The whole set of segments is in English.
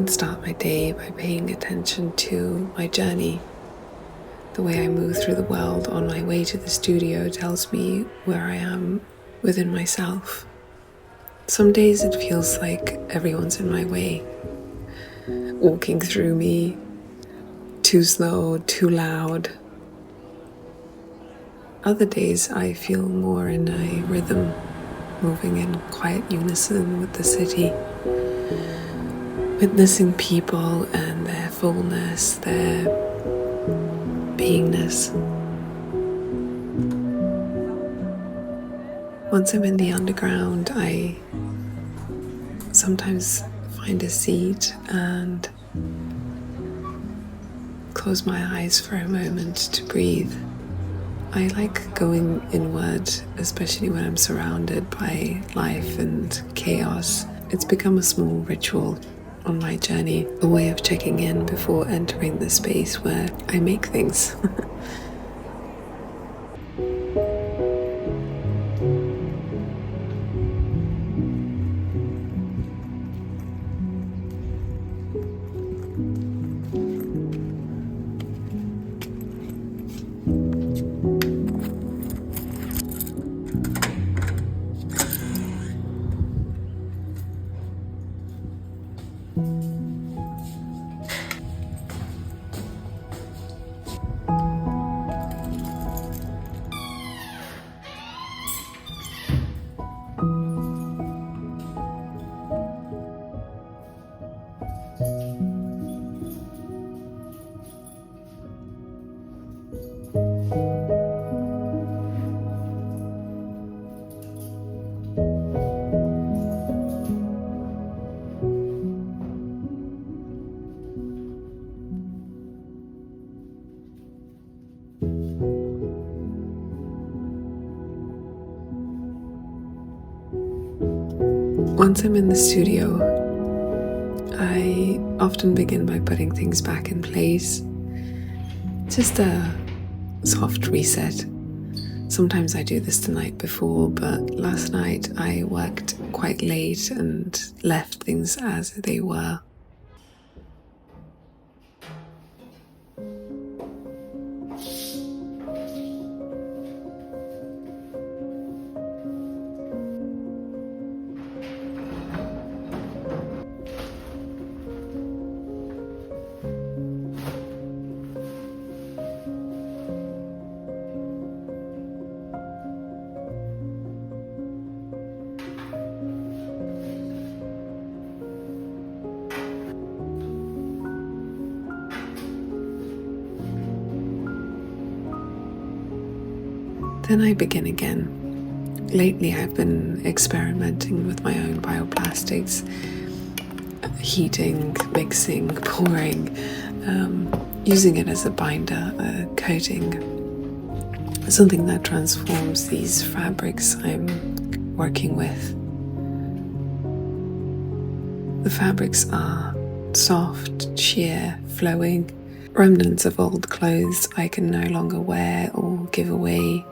often start my day by paying attention to my journey. The way I move through the world on my way to the studio tells me where I am within myself. Some days it feels like everyone's in my way, walking through me, too slow, too loud. Other days I feel more in a rhythm, moving in quiet unison with the city, witnessing people and their fullness, their beingness. Once I'm in the underground, I sometimes find a seat and close my eyes for a moment to breathe. I like going inward, especially when I'm surrounded by life and chaos. It's become a small ritual on my journey, a way of checking in before entering the space where I make things. Once I'm in the studio, I often begin by putting things back in place. Just a soft reset. Sometimes I do this the night before, but last night I worked quite late and left things as they were. Then I begin again. Lately I've been experimenting with my own bioplastics, heating, mixing, pouring, using it as a binder, a coating, something that transforms these fabrics I'm working with. The fabrics are soft, sheer, flowing, remnants of old clothes I can no longer wear or give away.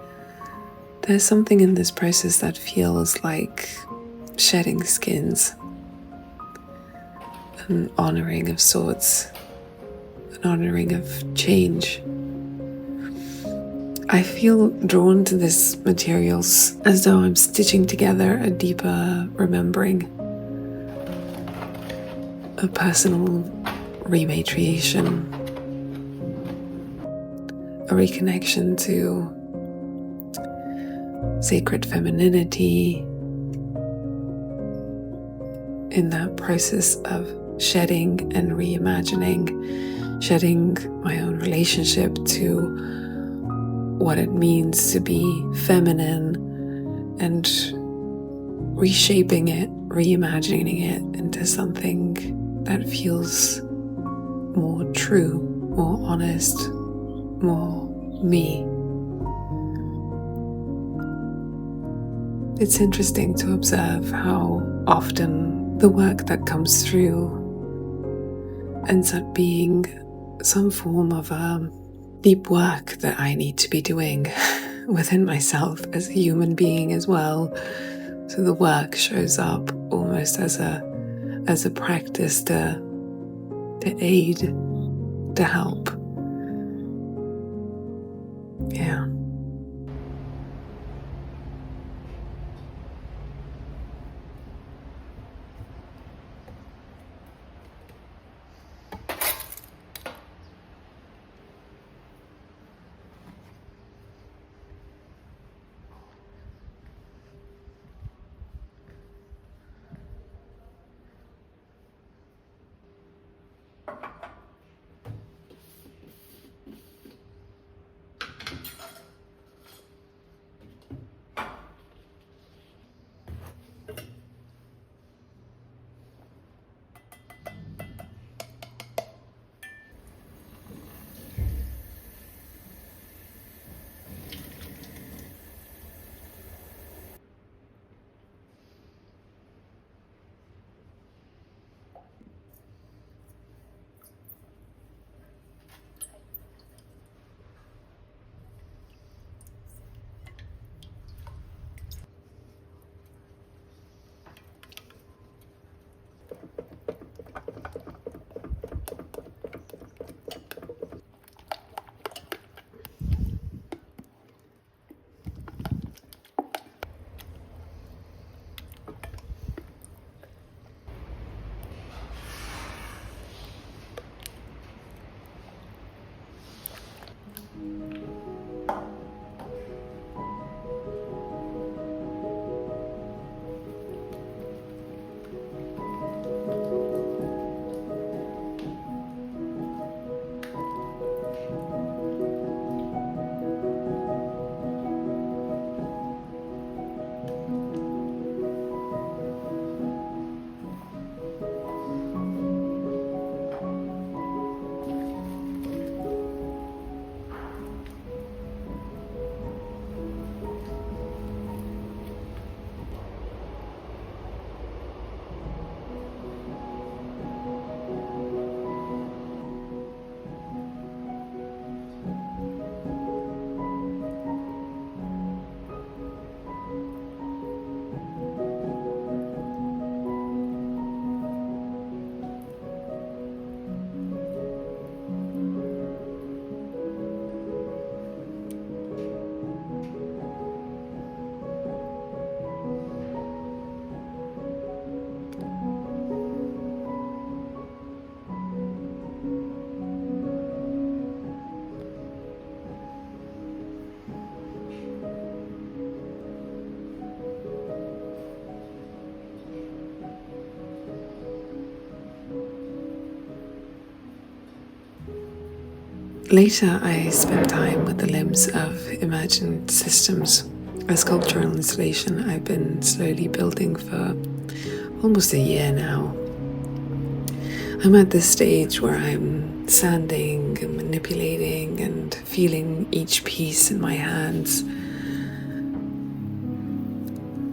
There's something in this process that feels like shedding skins, an honoring of sorts, an honoring of change. I feel drawn to these materials as though I'm stitching together a deeper remembering, a personal rematriation, a reconnection to sacred femininity. In that process of shedding and reimagining, shedding my own relationship to what it means to be feminine and reshaping it, reimagining it into something that feels more true, more honest, more me. It's interesting to observe how often the work that comes through ends up being some form of deep work that I need to be doing within myself as a human being as well. So the work shows up almost as a practice to to aid, to help. Yeah. Later, I spent time with the limbs of imagined systems, a sculptural installation I've been slowly building for almost a year now. I'm at this stage where I'm sanding and manipulating and feeling each piece in my hands.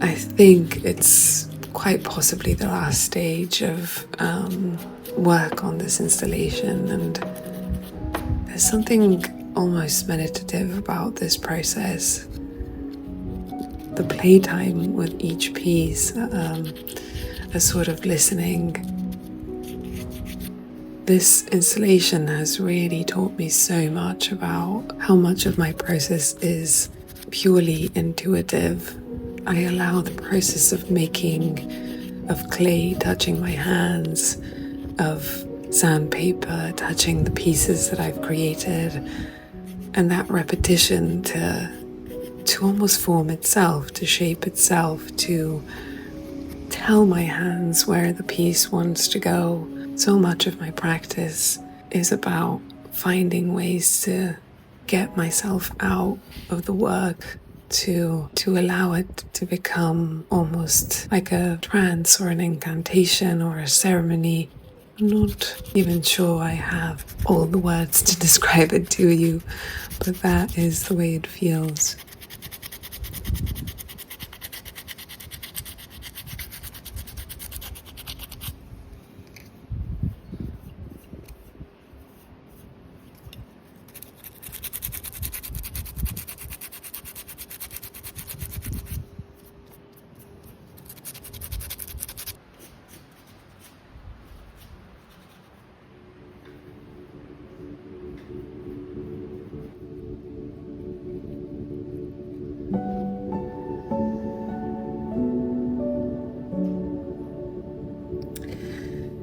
I think it's quite possibly the last stage of work on this installation, and there's something almost meditative about this process. The playtime with each piece, a sort of listening. This installation has really taught me so much about how much of my process is purely intuitive. I allow the process of making, of clay touching my hands, of sandpaper touching the pieces that I've created, and that repetition to almost form itself, to shape itself, to tell my hands where the piece wants to go. So much of my practice is about finding ways to get myself out of the work, to allow it to become almost like a trance or an incantation or a ceremony. I'm not even sure I have all the words to describe it to you, but that is the way it feels.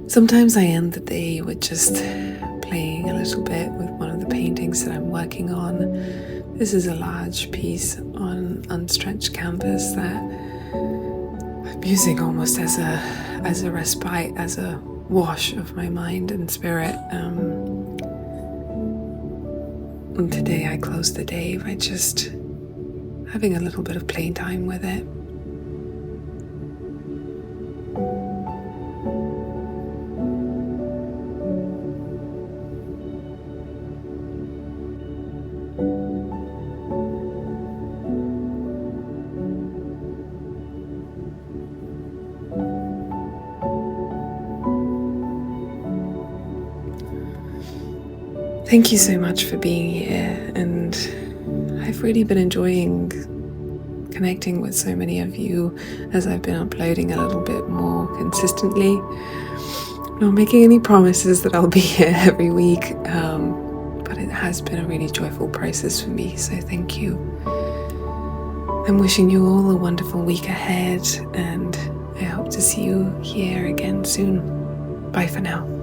Sometimes I end the day with just playing a little bit with one of the paintings that I'm working on. This is a large piece on unstretched canvas that I'm using almost as a respite, as a wash of my mind and spirit. And today I closed the day by just having a little bit of playtime with it. Thank you so much for being here, and I've really been enjoying connecting with so many of you as I've been uploading a little bit more consistently. Not making any promises that I'll be here every week, but it has been a really joyful process for me, so thank you. I'm wishing you all a wonderful week ahead, and I hope to see you here again soon. Bye for now.